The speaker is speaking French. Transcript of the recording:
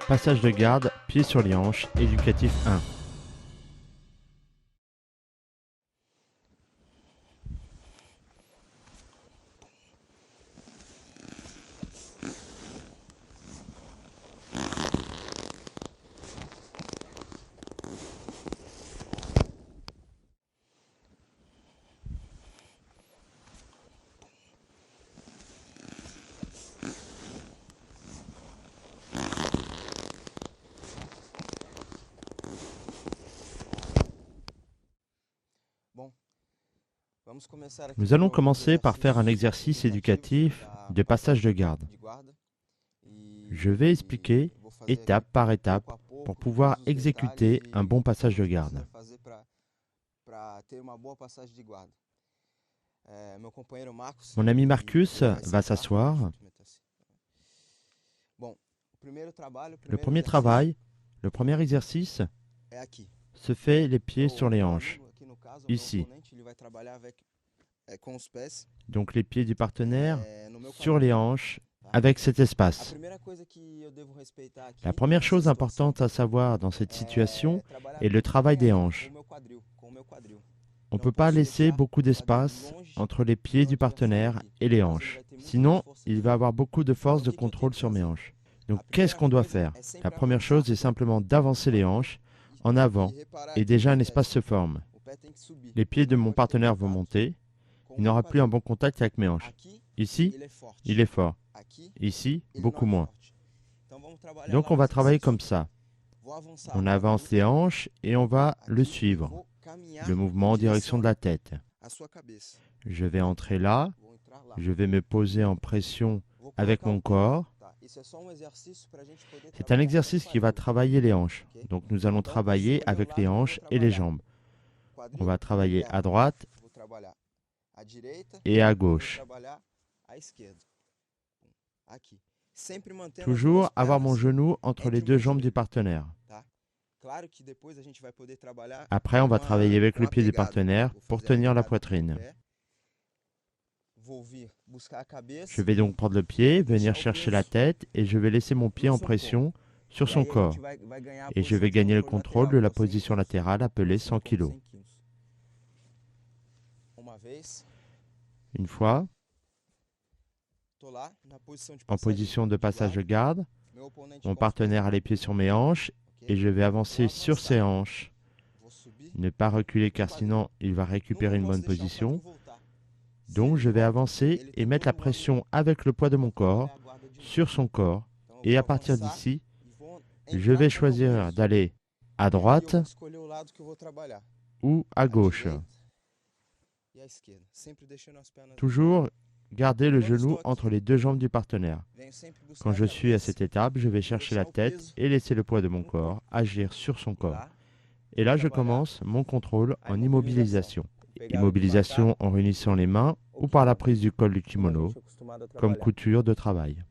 Passage de garde, pieds sur les hanches, éducatif 1. Nous allons commencer par faire un exercice éducatif de passage de garde. Je vais expliquer étape par étape pour pouvoir exécuter un bon passage de garde. Mon ami Marcus va s'asseoir. Le premier travail, le premier exercice se fait les pieds sur les hanches, ici. Donc les pieds du partenaire sur les hanches avec cet espace. La première chose importante à savoir dans cette situation est le travail des hanches. On ne peut pas laisser beaucoup d'espace entre les pieds du partenaire et les hanches. Sinon, il va avoir beaucoup de force de contrôle sur mes hanches. Donc qu'est-ce qu'on doit faire? La première chose est simplement d'avancer les hanches en avant et déjà un espace se forme. Les pieds de mon partenaire vont monter. Il n'aura plus un bon contact avec mes hanches. Ici, il est fort. Ici, beaucoup moins. Donc on va travailler comme ça. On avance les hanches et on va le suivre. Le mouvement en direction de la tête. Je vais entrer là. Je vais me poser en pression avec mon corps. C'est un exercice qui va travailler les hanches. Donc nous allons travailler avec les hanches et les jambes. On va travailler à droite et à gauche. Toujours avoir mon genou entre les deux jambes du partenaire. Après, on va travailler avec le pied du partenaire pour tenir la poitrine. Je vais donc prendre le pied, venir chercher la tête et je vais laisser mon pied en pression sur son corps. Et je vais gagner le contrôle de la position latérale appelée 100 kg. Une fois, en position de passage de garde, mon partenaire a les pieds sur mes hanches et je vais avancer sur ses hanches. Ne pas reculer car sinon il va récupérer une bonne position. Donc je vais avancer et mettre la pression avec le poids de mon corps sur son corps. Et à partir d'ici, je vais choisir d'aller à droite ou à gauche. Toujours garder le genou entre les deux jambes du partenaire. Quand je suis à cette étape, je vais chercher la tête et laisser le poids de mon corps agir sur son corps. Et là, je commence mon contrôle en immobilisation. Immobilisation en réunissant les mains ou par la prise du col du kimono, comme couture de travail.